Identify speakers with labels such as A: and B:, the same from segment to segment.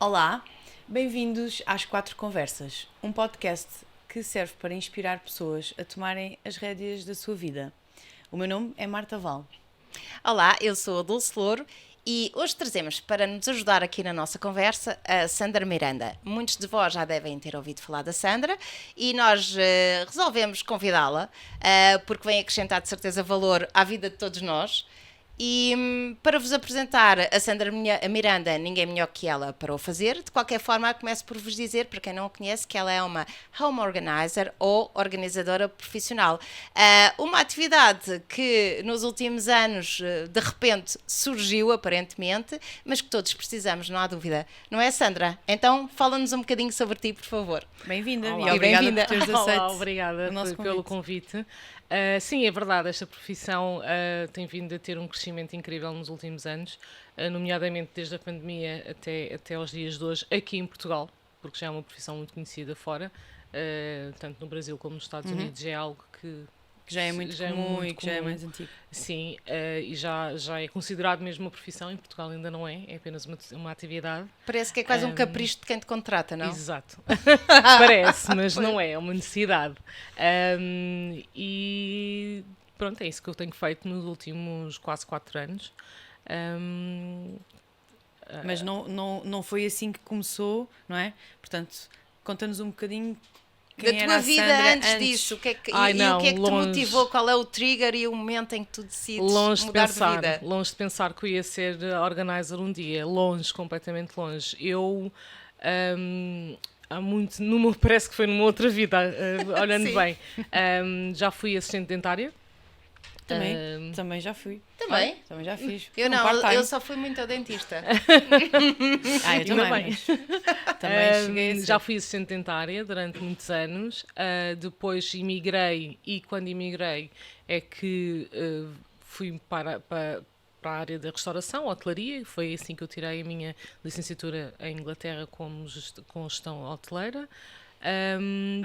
A: Olá, bem-vindos às Quatro Conversas, um podcast que serve para inspirar pessoas a tomarem as rédeas da sua vida. O meu nome é Marta Val.
B: Olá, eu sou a Dulce Louro e hoje trazemos para nos ajudar aqui na nossa conversa a Sandra Miranda. Muitos de vós já devem ter ouvido falar da Sandra e nós resolvemos convidá-la porque vem acrescentar de certeza valor à vida de todos nós. E para vos apresentar a Sandra Miranda, ninguém melhor que ela para o fazer. De qualquer forma, começo por vos dizer, para quem não a conhece, que ela é uma home organizer ou organizadora profissional. Uma atividade que nos últimos anos, de repente, surgiu aparentemente, mas que todos precisamos, não há dúvida. Não é, Sandra? Então, fala-nos um bocadinho sobre ti, por favor.
A: Bem-vinda
C: Olá.
A: e obrigada
B: Bem-vinda.
A: por teres aceito
C: Olá, obrigada pelo convite. Sim, é verdade, esta profissão tem vindo a ter um crescimento incrível nos últimos anos, nomeadamente desde a pandemia até aos dias de hoje, aqui em Portugal, porque já é uma profissão muito conhecida fora, tanto no Brasil como nos Estados Unidos, já é algo que
A: já é muito comum e que já é mais antigo.
C: Sim, e já é considerado mesmo uma profissão. Em Portugal ainda não é apenas uma atividade.
B: Parece que é quase um capricho de quem te contrata, não?
C: Exato. Parece, mas não é uma necessidade. E pronto, é isso que eu tenho feito nos últimos quase 4 anos.
A: Mas não foi assim que começou, não é? Portanto, conta-nos um bocadinho quem
B: da
A: era
B: tua
A: a
B: vida
A: Sandra
B: antes disso, o que é que,
C: Ai, não,
B: e o que é que te
C: longe.
B: motivou? Qual é o trigger e o momento em que tu decides mudar de vida?
C: Longe de pensar que eu ia ser organizer um dia, longe, completamente longe. Eu há muito, parece que foi numa outra vida, olhando bem, já fui assistente dentária.
A: Também já fui.
B: Também?
A: Também já fiz.
B: Eu
A: Um
B: não,
A: part-time.
B: eu só fui muito ao dentista.
A: Eu também. Mas também cheguei a ser.
C: Já fui assistente dentária durante muitos anos, depois emigrei e quando emigrei é que fui para a área da restauração, hotelaria. Foi assim que eu tirei a minha licenciatura em Inglaterra com gestão hoteleira.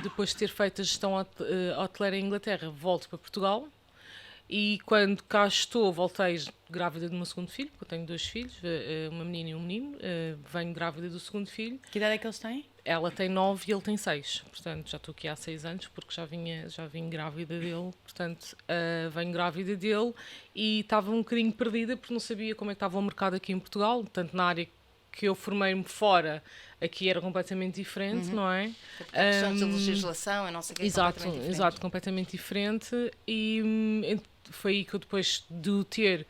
C: Depois de ter feito a gestão hoteleira em Inglaterra, volto para Portugal. E quando cá estou, voltei grávida do meu segundo filho, porque eu tenho 2 filhos, uma menina e um menino. Venho grávida do segundo filho.
A: Que idade é que eles têm?
C: Ela tem 9 e ele tem 6. Portanto, já estou aqui há 6 anos, porque já vim grávida dele. Portanto, venho grávida dele e estava um bocadinho perdida, porque não sabia como é que estava o mercado aqui em Portugal. Tanto na área que eu formei-me fora, aqui era completamente diferente, não é?
B: Questões de legislação, eu não sei o que é.
C: Exato, completamente diferente. E foi aí que eu, depois de o ter,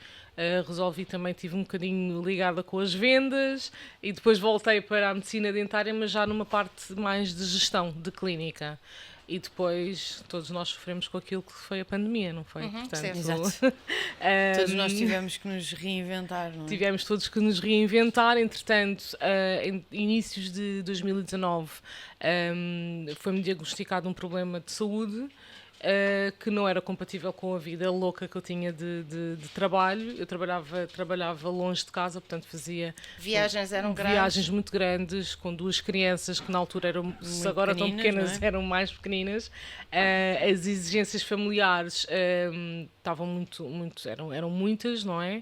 C: resolvi também, tive um bocadinho ligada com as vendas e depois voltei para a medicina dentária, mas já numa parte mais de gestão, de clínica. E depois todos nós sofremos com aquilo que foi a pandemia, não foi?
B: Portanto,
A: Exato. Todos nós tivemos que nos reinventar, não é?
C: Tivemos todos que nos reinventar. Entretanto, em inícios de 2019, foi-me diagnosticado um problema de saúde que não era compatível com a vida louca que eu tinha de trabalho. Eu trabalhava longe de casa, portanto fazia viagens muito grandes, com 2 crianças que na altura eram, se agora tão pequenas, eram mais pequeninas. As exigências familiares estavam eram muitas, não é?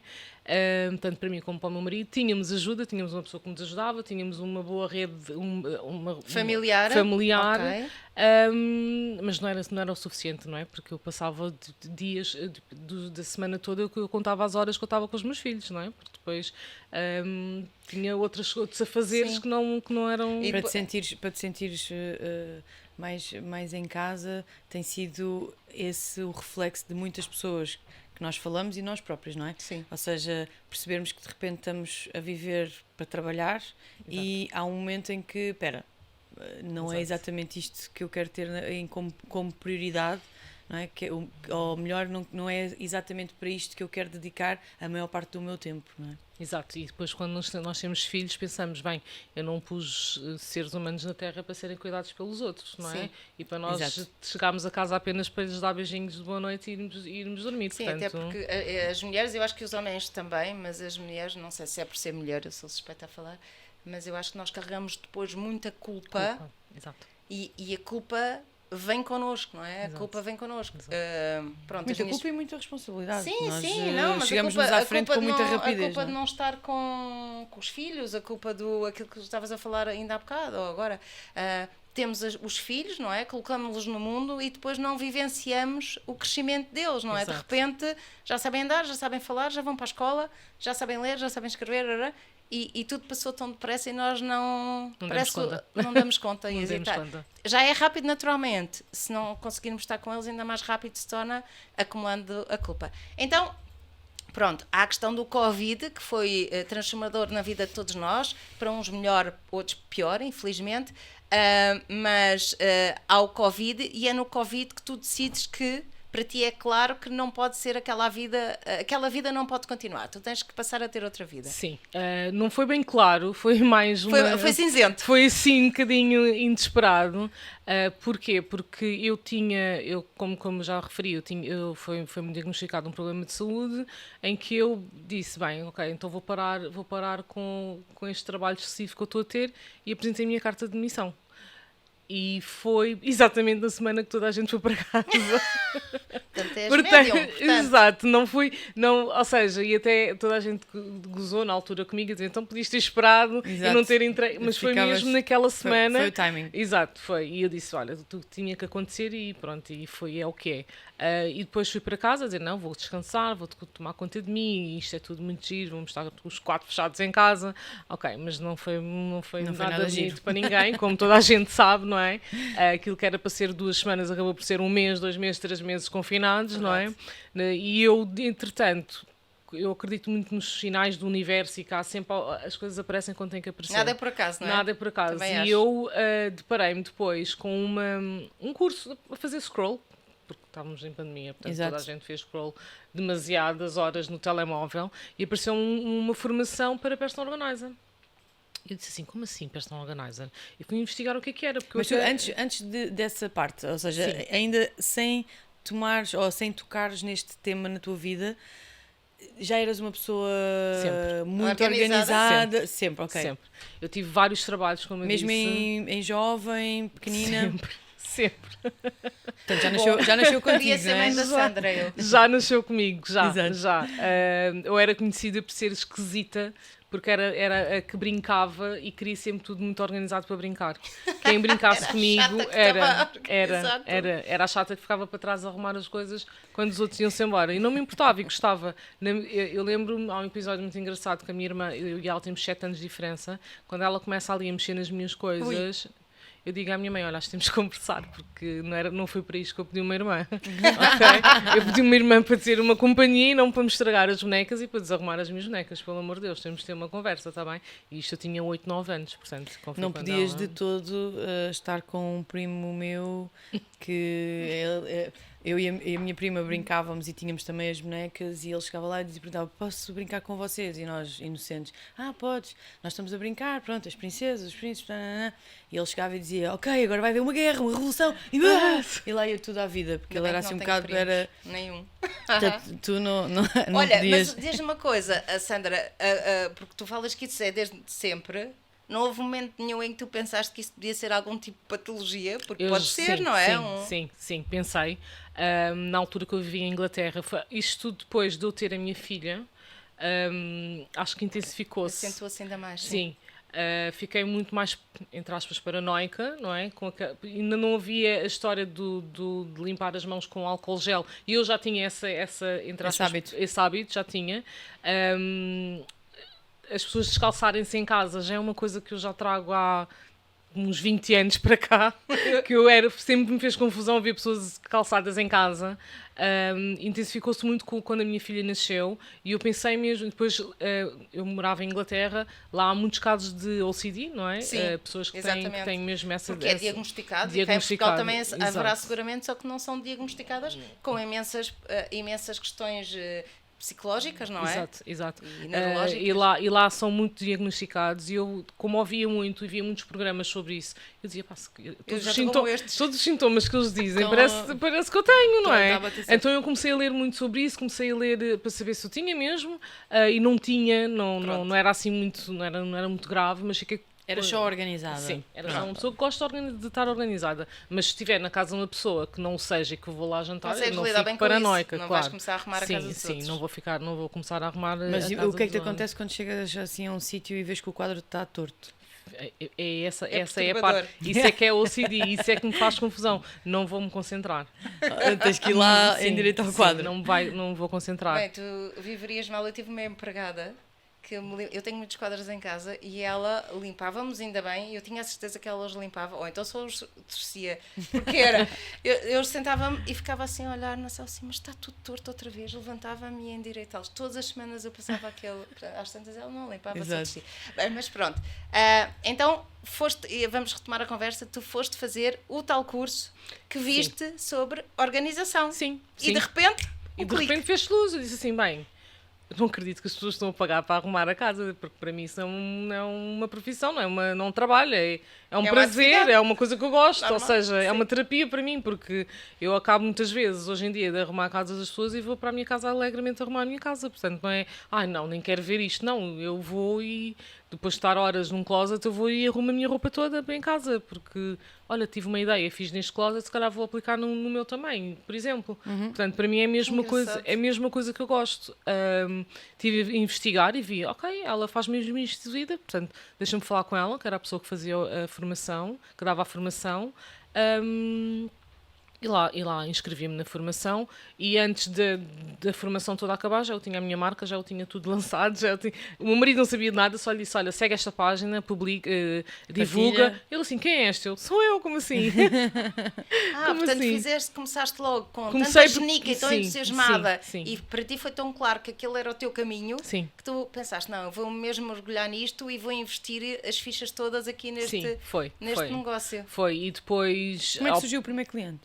C: Tanto para mim como para o meu marido. Tínhamos ajuda, tínhamos uma pessoa que nos ajudava, tínhamos uma boa rede
B: familiar.
C: Okay. Mas não era o suficiente, não é? Porque eu passava dias da semana toda eu contava as horas que eu estava com os meus filhos, não é? Porque depois tinha outros afazeres que não eram...
A: E para te sentires mais em casa, tem sido esse o reflexo de muitas pessoas que nós falamos e nós próprios, não é?
B: Sim.
A: Ou seja, percebermos que de repente estamos a viver para trabalhar. Exato. E há um momento em que, não Exato. É exatamente isto que eu quero ter como prioridade, não é? Ou melhor, não é exatamente para isto que eu quero dedicar a maior parte do meu tempo, não é?
C: Exato, e depois quando nós temos filhos pensamos, bem, eu não pus seres humanos na Terra para serem cuidados pelos outros, não é? Sim. E para nós chegarmos a casa apenas para lhes dar beijinhos de boa noite e irmos dormir.
B: Sim,
C: portanto...
B: até porque as mulheres, eu acho que os homens também, mas as mulheres, não sei se é por ser mulher, eu sou suspeita a falar, mas eu acho que nós carregamos depois muita culpa.
C: Exato.
B: E a culpa vem connosco, não é? A culpa vem connosco. Pronto,
A: muita culpa e muita responsabilidade.
B: Sim,
A: Nós,
B: sim, não, mas
A: chegamos-nos à frente com muita rapidez.
B: A culpa de não estar com os filhos, a culpa aquilo que estavas a falar ainda há bocado, ou agora... temos os filhos, não é? Colocamos-los no mundo e depois não vivenciamos o crescimento deles, não é?
C: Exato.
B: De repente já sabem andar, já sabem falar, já vão para a escola, já sabem ler, já sabem escrever, e tudo passou tão depressa e nós não damos conta. Não damos conta.
C: Não damos conta.
B: Já é rápido naturalmente, se não conseguirmos estar com eles ainda mais rápido se torna acumulando a culpa. Então, pronto, há a questão do Covid, que foi transformador na vida de todos nós, para uns melhor, outros pior, infelizmente, mas há o Covid e é no Covid que tu decides que para ti é claro que não pode ser aquela vida não pode continuar, tu tens que passar a ter outra vida.
C: Sim, não foi bem claro, foi mais
B: foi cinzento.
C: Foi assim um bocadinho inesperado. Porquê? Porque como já referi, foi-me diagnosticado um problema de saúde em que eu disse, bem, ok, então vou parar com este trabalho excessivo que eu estou a ter e apresentei a minha carta de demissão. E foi exatamente na semana que toda a gente foi para casa.
B: Portanto,
C: exato, ou seja, e até toda a gente gozou na altura comigo, a dizer, então podias ter esperado e não ter entregue, mas foi mesmo naquela semana.
A: Foi o timing.
C: Exato, foi. E eu disse, olha, tudo tinha que acontecer e pronto, e é o que é. E depois fui para casa a dizer, não, vou descansar, vou tomar conta de mim, isto é tudo muito giro, vamos estar os 4 fechados em casa. Ok, mas não foi nada bonito para ninguém, como toda a gente sabe, não é? Aquilo que era para ser 2 semanas acabou por ser 1 mês, 2 meses, 3 meses confinados, verdade. Não é? E eu, entretanto, eu acredito muito nos sinais do universo e cá sempre as coisas aparecem quando têm que aparecer.
B: Nada é por acaso, não é?
C: Nada é por acaso.
B: Também
C: e
B: acho.
C: eu deparei-me depois com um curso a fazer scroll, porque estávamos em pandemia, portanto
A: Exato.
C: Toda a gente fez scroll demasiadas horas no telemóvel e apareceu uma formação para personal organizer. Eu disse assim, como assim personal organizer? E fui investigar o que era. Porque
A: mas tu, antes dessa parte, ou seja, sim, ainda sem tomares ou sem tocares neste tema na tua vida, já eras uma pessoa sempre. Muito organizada? Sempre, ok.
C: Sempre. Eu tive vários trabalhos, como eu
A: mesmo
C: disse.
A: Mesmo em jovem, pequenina?
C: Sempre.
A: Portanto, já nasceu contigo,
B: não é? Da Sandra, eu.
C: Já nasceu comigo, já.
A: Exato.
C: Eu era conhecida por ser esquisita, porque era a que brincava e queria sempre tudo muito organizado para brincar. Quem brincasse comigo era a chata que ficava para trás a arrumar as coisas quando os outros iam-se embora. E não me importava e gostava. Eu lembro-me, há um episódio muito engraçado que a minha irmã, eu e ela temos 7 anos de diferença, quando ela começa ali a mexer nas minhas coisas... Ui. Eu digo à minha mãe, olha, acho que temos que conversar, porque não foi para isto que eu pedi uma irmã. Okay? Eu pedi uma irmã para ter uma companhia e não para me estragar as bonecas e para desarrumar as minhas bonecas, pelo amor de Deus, temos de ter uma conversa, está bem? E isto eu tinha 8, 9 anos, portanto...
A: Não podias de todo estar com um primo meu que... Eu e a minha prima brincávamos e tínhamos também as bonecas e ele chegava lá e perguntava, posso brincar com vocês? E nós, inocentes, podes, nós estamos a brincar, pronto, as princesas, os príncipes, e ele chegava e dizia, ok, agora vai haver uma guerra, uma revolução, e lá ia tudo à vida, porque ele era assim um bocado...
B: Nenhum.
A: Tu não
B: Olha,
A: podias...
B: mas diz-me uma coisa, Sandra, porque tu falas que isso é desde sempre... Não houve momento nenhum em que tu pensaste que isso podia ser algum tipo de patologia? Porque pode ser, não é?
C: Sim, pensei. Na altura que eu vivia em Inglaterra, isto tudo depois de eu ter a minha filha, acho que intensificou-se.
B: Acentuou-se ainda mais.
C: Sim. Fiquei muito mais, entre aspas, paranoica, não é? Ainda não havia a história de limpar as mãos com álcool gel. E eu já tinha esse hábito, já tinha. As pessoas descalçarem-se em casa já é uma coisa que eu já trago há uns 20 anos para cá, que sempre me fez confusão ver pessoas calçadas em casa. Intensificou-se muito quando a minha filha nasceu e eu pensei mesmo, depois eu morava em Inglaterra, lá há muitos casos de OCD, não é?
B: Sim,
C: pessoas que têm mesmo essa...
B: Porque é diagnosticado e cá em Portugal também haverá seguramente, só que não são diagnosticadas com imensas questões... psicológicas, não é?
C: Exato.
B: E neurológicas.
C: E lá são muito diagnosticados e eu, como ouvia muito e via muitos programas sobre isso, eu dizia, todos os sintomas que eles dizem, então, parece que eu tenho, não é? Então eu comecei a ler muito sobre isso, comecei a ler para saber se eu tinha mesmo, e não tinha, não era assim muito, não era muito grave, mas fiquei
A: Era só organizada.
C: Sim, era só uma pessoa que gosta de estar organizada. Mas se estiver na casa de uma pessoa que não o seja e que eu vou lá jantar, eu não fico paranoica.
B: Não
C: claro.
B: vais começar a arrumar a casa dos
C: outros. Sim, não vou começar a arrumar
A: Mas
C: a casa
A: o que é que te
C: dos
A: acontece quando chegas assim a um sítio e vês que o quadro está torto?
C: Essa é a parte. Isso é que é OCD, isso é que me faz confusão. Não vou-me concentrar.
A: Tens que ir lá em direito ao quadro.
C: Não vou concentrar.
B: Bem, tu viverias mal. Eu tive uma empregada que eu tenho muitos quadros em casa e ela limpávamos, ainda bem, eu tinha a certeza que ela os limpava, ou então só os torcia, porque era, eu sentava-me e ficava assim a olhar na sala assim, mas está tudo torto outra vez, levantava-me e ia endireitá-los, todas as semanas eu passava aquele, às tantas ela não limpava, só torcia. Bem, mas pronto, então vamos retomar a conversa, tu foste fazer o tal curso que viste sobre organização.
C: Sim.
B: E de repente,
C: fez luz, eu disse assim, bem, eu não acredito que as pessoas estão a pagar para arrumar a casa, porque para mim isso não é uma profissão, não é um trabalho, é um prazer, é uma coisa que eu gosto, normal, ou seja, é uma terapia para mim, porque eu acabo muitas vezes, hoje em dia, de arrumar a casa das pessoas e vou para a minha casa alegremente arrumar a minha casa, portanto não é, não, nem quero ver isto, não, eu vou e depois de estar horas num closet, eu vou e arrumo a minha roupa toda bem em casa, porque, olha, tive uma ideia, fiz neste closet, se calhar vou aplicar no meu também, por exemplo. Portanto, para mim é a mesma coisa que eu gosto. Tive a investigar e vi, ok, ela faz mesmo isto de vida, portanto, deixa-me falar com ela, que era a pessoa que fazia a formação, que dava a formação. E lá inscrevi-me na formação e antes da formação toda acabar já eu tinha a minha marca, já eu tinha tudo lançado, o meu marido não sabia de nada, só lhe disse, olha, segue esta página, publica, divulga. Ele assim, quem é este? Sou eu, como assim?
B: Como portanto assim? Começaste logo com tanta genica e tão entusiasmada e para ti foi tão claro que aquele era o teu caminho que tu pensaste, não, eu vou mesmo mergulhar nisto e vou investir as fichas todas aqui neste negócio.
C: Foi, e depois...
A: Como é que surgiu o primeiro cliente?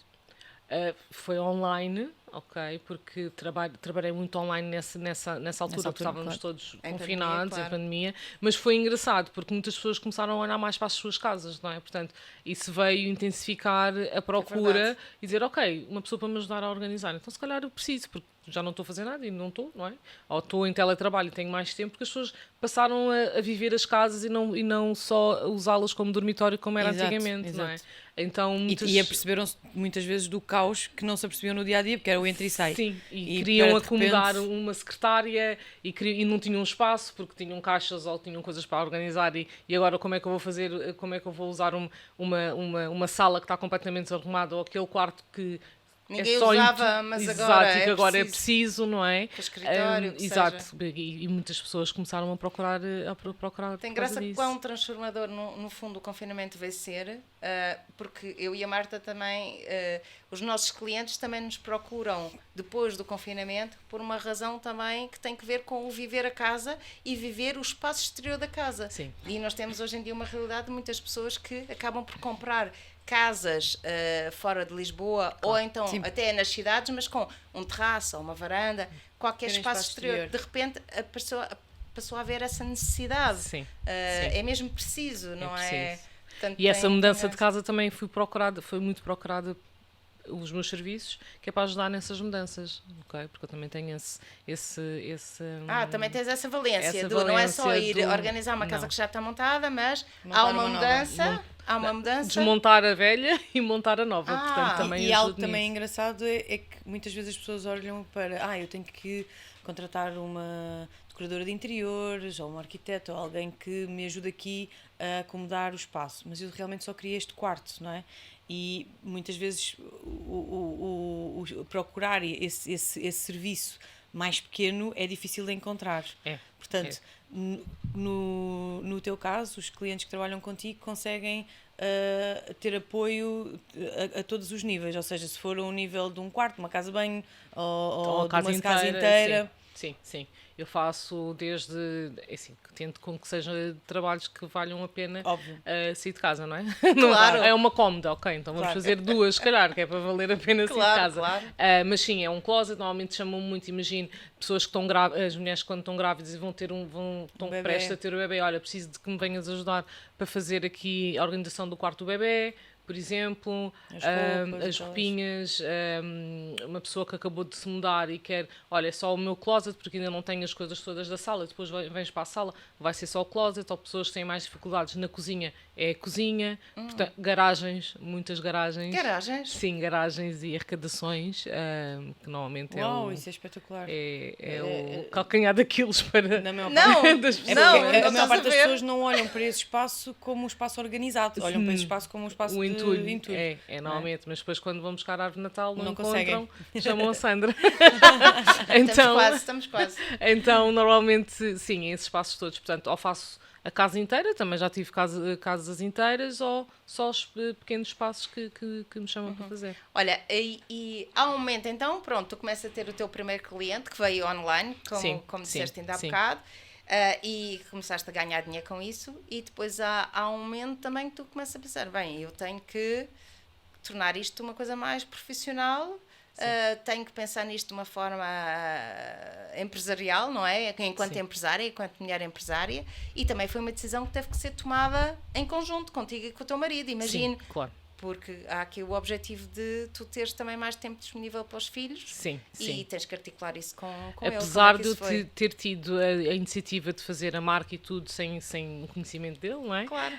C: Foi online, ok, porque trabalhei muito online nessa altura, porque estávamos todos confinados, em pandemia, mas foi engraçado, porque muitas pessoas começaram a olhar mais para as suas casas, não é? Portanto, isso veio intensificar a procura e dizer, ok, uma pessoa para me ajudar a organizar, então se calhar eu preciso, porque já não estou a fazer nada e não estou, não é? Ou estou em teletrabalho e tenho mais tempo, porque as pessoas passaram a viver as casas e não só usá-las como dormitório como era antigamente, não é? Então,
A: e aperceberam-se muitas vezes do caos que não se apercebiam no dia-a-dia, porque era o entra e sai.
C: Sim, e queriam acomodar uma secretária e não tinham espaço porque tinham caixas ou tinham coisas para organizar e agora como é que eu vou fazer, como é que eu vou usar uma sala que está completamente desarrumada ou aquele quarto que
B: ninguém usava, mas agora
C: é preciso, não é?
B: Para o escritório,
C: exato. E muitas pessoas começaram a procurar
B: tem graça que quão transformador, no fundo, o confinamento vai ser, porque eu e a Marta também, os nossos clientes também nos procuram depois do confinamento por uma razão também que tem que ver com o viver a casa e viver o espaço exterior da casa.
C: Sim.
B: E nós temos hoje em dia uma realidade de muitas pessoas que acabam por comprar casas fora de Lisboa ou então até nas cidades, mas com um terraço ou uma varanda, qualquer espaço exterior. De repente passou a haver essa necessidade.
C: Sim.
B: É mesmo preciso, não é? Portanto,
C: e essa mudança de casa também foi muito procurada os meus serviços, que é para ajudar nessas mudanças, ok? Porque eu também tenho
B: também tens essa valência, não é só ir organizar uma casa que já está montada, mas há uma mudança. Há uma mudança.
C: Desmontar a velha e montar a nova. Portanto, também
A: e algo também engraçado é que muitas vezes as pessoas olham para eu tenho que contratar uma decoradora de interiores ou um arquiteto ou alguém que me ajude aqui a acomodar o espaço, mas eu realmente só queria este quarto, não é? E muitas vezes o procurar esse serviço mais pequeno é difícil de encontrar. Portanto, no teu caso, os clientes que trabalham contigo conseguem ter apoio a todos os níveis, ou seja, se for um nível de um quarto, uma casa de banho ou de uma casa inteira.
C: Sim. Eu faço desde, assim, tento com que sejam trabalhos que valham a pena sair de casa, não é?
B: Claro.
C: É uma cómoda, ok, então vamos fazer duas, se calhar, que é para valer a pena sair de casa.
B: Claro.
C: Mas sim, é um closet, normalmente chamam muito, imagino, pessoas que estão grávidas, as mulheres quando estão grávidas e estão prestes a ter o bebê, olha, preciso de que me venhas ajudar para fazer aqui a organização do quarto do bebê, por exemplo,
A: As
C: as
A: roupas,
C: roupinhas, uma pessoa que acabou de se mudar e quer, olha, é só o meu closet porque ainda não tenho as coisas todas da sala, depois vens para a sala, vai ser só o closet, ou pessoas que têm mais dificuldades na cozinha, é a cozinha, portanto, garagens, muitas garagens.
B: Garagens?
C: Sim, garagens e arrecadações, que normalmente
A: Uau,
C: é
A: isso é espetacular.
C: o calcanhar daqueles para
A: Na maior
B: Não,
A: parte,
C: das
A: é
C: pessoas.
B: não,
A: porque
B: não
A: a maior
B: estás
A: parte
B: a
A: das
B: ver.
A: pessoas não olham para esse espaço como um espaço organizado, olham para esse espaço como um espaço
C: O
A: de
C: entulho.
A: entulho.
C: É normalmente, mas depois quando vão buscar a árvore de Natal não
A: conseguem.
C: encontram, chamam a Sandra.
B: Estamos quase.
C: Então, normalmente, sim, em esses espaços todos. Portanto, ou faço a casa inteira, também já tive casas inteiras, ou só os pequenos espaços que me chamam para fazer.
B: Olha, e há um momento então, pronto, tu começas a ter o teu primeiro cliente que veio online, como
C: Sim,
B: disseste ainda há
C: sim.
B: bocado, e começaste a ganhar dinheiro com isso, e depois há um momento também que tu começas a pensar, bem, eu tenho que tornar isto uma coisa mais profissional, tenho que pensar nisto de uma forma empresarial, não é? Enquanto
C: Sim.
B: empresária, enquanto mulher empresária, e também foi uma decisão que teve que ser tomada em conjunto contigo e com o teu marido, imagino.
C: Sim, claro.
B: Porque há aqui o objetivo de tu teres também mais tempo disponível para os filhos.
C: Sim,
B: E
C: sim.
B: tens que articular isso com
C: Apesar
B: ele.
C: de eu ter tido a iniciativa de fazer a marca e tudo sem o conhecimento dele, não é?
B: Claro.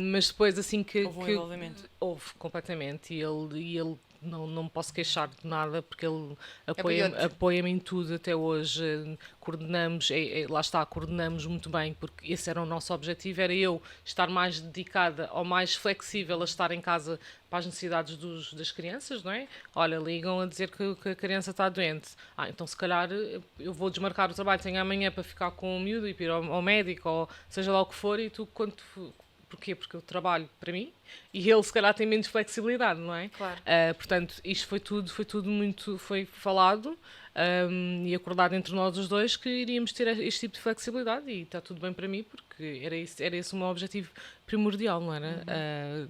C: Mas depois assim que...
A: Houve um envolvimento.
C: Houve, completamente. E ele não me posso queixar de nada porque ele
B: Apoiou-te.
C: apoia-me em tudo até hoje. Coordenamos, lá está, coordenamos muito bem, porque esse era o nosso objetivo, era eu estar mais dedicada ou mais flexível a estar em casa para as necessidades das crianças, não é? Olha, ligam a dizer que a criança está doente. Então se calhar eu vou desmarcar o trabalho, tenho amanhã para ficar com o miúdo e para ir ao médico, ou seja lá o que for, e tu porquê? Porque eu trabalho para mim e ele se calhar tem menos flexibilidade, não é?
B: Claro.
C: Portanto, isto foi tudo muito, foi falado e acordado entre nós os dois que iríamos ter este tipo de flexibilidade, e está tudo bem para mim porque era esse o meu objetivo primordial, não era?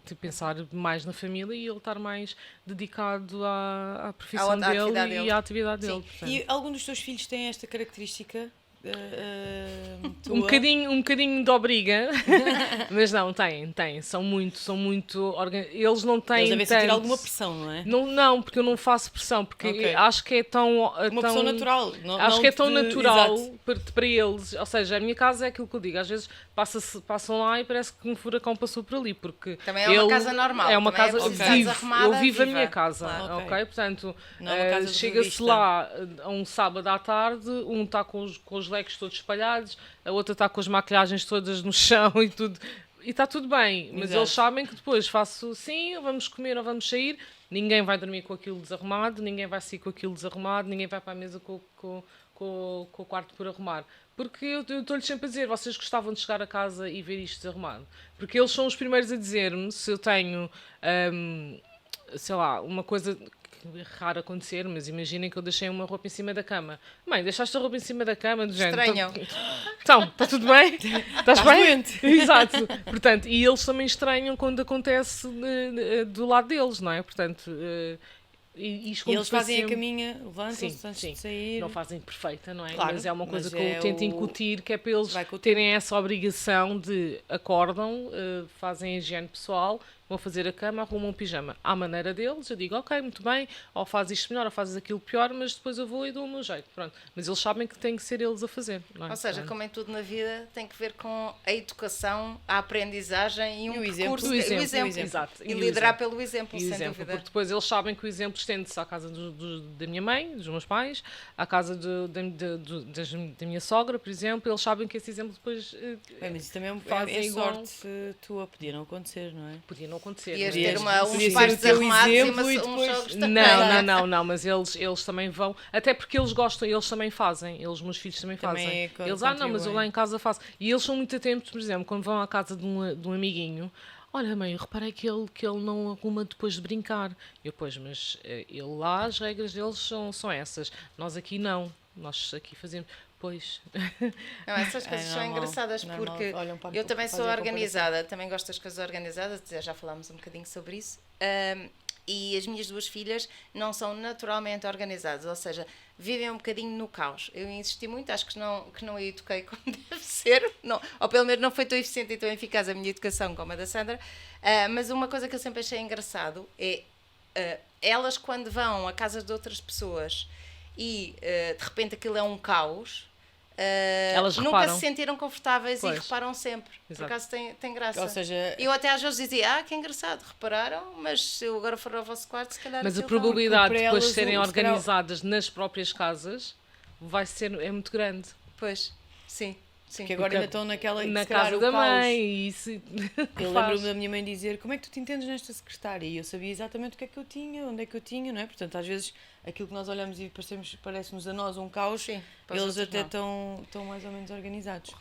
C: De pensar mais na família e ele estar mais dedicado à profissão dele e à atividade dele.
A: E algum dos teus filhos tem esta característica? Tua?
C: Um bocadinho de obriga, mas não, tem. São muito eles não têm.
A: Eles devem sentir
C: tanto...
A: alguma pressão, não é?
C: Não, porque eu não faço pressão, porque
A: Ok.
C: acho que é tão.
A: Uma pressão natural.
C: Acho que é tão natural
A: Exato.
C: para eles. Ou seja, a minha casa é aquilo que eu digo. Às vezes passam lá e parece que um furacão passou por ali, porque
B: Também é uma casa normal.
C: É uma
B: também
C: casa
B: preciso estar arrumada,
C: eu vivo a
B: viva.
C: minha casa,
A: Claro.
C: ok? Portanto,
A: Não é uma casa de
C: chega-se
A: revista.
C: lá a um sábado à tarde, um está com os leques todos espalhados, a outra está com as maquilhagens todas no chão e tudo. E está tudo bem, mas
A: Exato.
C: eles sabem que depois faço sim, vamos comer ou vamos sair, ninguém vai dormir com aquilo desarrumado, ninguém vai sair com aquilo desarrumado, ninguém vai para a mesa com o quarto por arrumar. Porque eu estou-lhes sempre a dizer, vocês gostavam de chegar a casa e ver isto desarrumado. Porque eles são os primeiros a dizer-me se eu tenho, sei lá, uma coisa que é raro acontecer, mas imaginem que eu deixei uma roupa em cima da cama. Mãe, deixaste a roupa em cima da cama? Do género.
B: Estranham.
C: Então, está tudo bem? Estás bem?
A: doente.
C: Exato. Portanto, e eles também estranham quando acontece do lado deles, não é? Portanto,
A: E
C: como
A: eles
C: foi
A: fazem
C: sempre-
A: a caminha, levantam-se
C: Sim,
A: antes
C: sim.
A: de sair.
C: Não fazem perfeita, não é?
A: Claro,
C: mas é uma coisa
A: mas
C: que eu
A: é
C: tento
A: o-
C: incutir, que é para eles
A: vai com o
C: terem essa obrigação de acordam, fazem a higiene pessoal, vão fazer a cama, arrumam um pijama. À maneira deles, eu digo, ok, muito bem, ou fazes isto melhor, ou fazes aquilo pior, mas depois eu vou e dou o meu jeito. Pronto. Mas eles sabem que tem que ser eles a fazer, não é?
B: Ou seja,
C: Portanto,
B: como em tudo na vida, tem que ver com a educação, a aprendizagem e um
A: E o exemplo.
B: percurso.
C: O exemplo,
B: exemplo.
C: exato.
B: E
C: E o
B: liderar
C: exemplo.
B: pelo exemplo,
C: E
B: sem
C: exemplo,
B: dúvida.
C: porque depois eles sabem que o exemplo estende-se à casa da minha mãe, dos meus pais, à casa da minha sogra, por exemplo, eles sabem que esse exemplo depois
A: Bem, mas isso também
C: Fazem
A: é
C: igual.
A: sorte tua, podia não acontecer, não é?
C: podia não acontecer.
B: Ias
C: mas-
B: ter uns
A: podia ser
B: pais
A: o teu
B: desarrumados e
A: exemplo e
B: uns
A: depois-
B: jogos também.
C: Não, mas eles também vão, até porque eles gostam, eles também fazem, meus filhos também
A: Também
C: fazem.
A: é co-
C: Eles, não, mas eu
A: contribuem.
C: lá em casa faço. E eles são muito atentos, por exemplo, quando vão à casa de um amiguinho, olha mãe, eu reparei que ele não arruma depois de brincar. Eu, pois, mas ele lá, as regras deles são essas, nós aqui não, nós aqui fazemos. Pois.
B: Não, essas coisas são
A: normal,
B: engraçadas
A: normal.
B: porque
A: Olham para-
B: eu também
A: para
B: sou
A: fazer a
B: organizada, também gosto das coisas organizadas, já falámos um bocadinho sobre isso. E as minhas duas filhas não são naturalmente organizadas, ou seja, vivem um bocadinho no caos. Eu insisti muito, acho que não a eduquei como deve ser, não, ou pelo menos não foi tão eficiente e tão eficaz a minha educação como a da Sandra. Mas uma coisa que eu sempre achei engraçado é elas, quando vão à casa de outras pessoas e de repente aquilo é um caos.
C: Elas
B: Nunca
C: reparam.
B: se sentiram confortáveis
C: Pois.
B: e reparam sempre. Por
C: Exato.
B: acaso tem graça.
A: Ou seja,
B: Eu até às vezes dizia, que engraçado, repararam, mas se eu agora for ao vosso quarto, se calhar
C: Mas a
B: aquilo está-
C: probabilidade
A: Porque
C: de
A: para
C: depois
A: elas
C: serem
A: se calhar-
C: organizadas nas próprias casas é muito grande.
B: Pois, sim.
A: que agora ainda estão naquela
C: Na
A: se calhar,
C: casa
A: o
C: da
A: caos.
C: mãe, e isso
A: Eu
C: faz.
A: lembro-me da minha mãe dizer como é que tu te entendes nesta secretária? E eu sabia exatamente o que é que eu tinha, onde é que eu tinha, não é? Portanto, às vezes aquilo que nós olhamos e parece-nos a nós um caos,
B: Sim, para os
A: eles
B: outros
A: até
B: não.
A: estão mais ou menos organizados.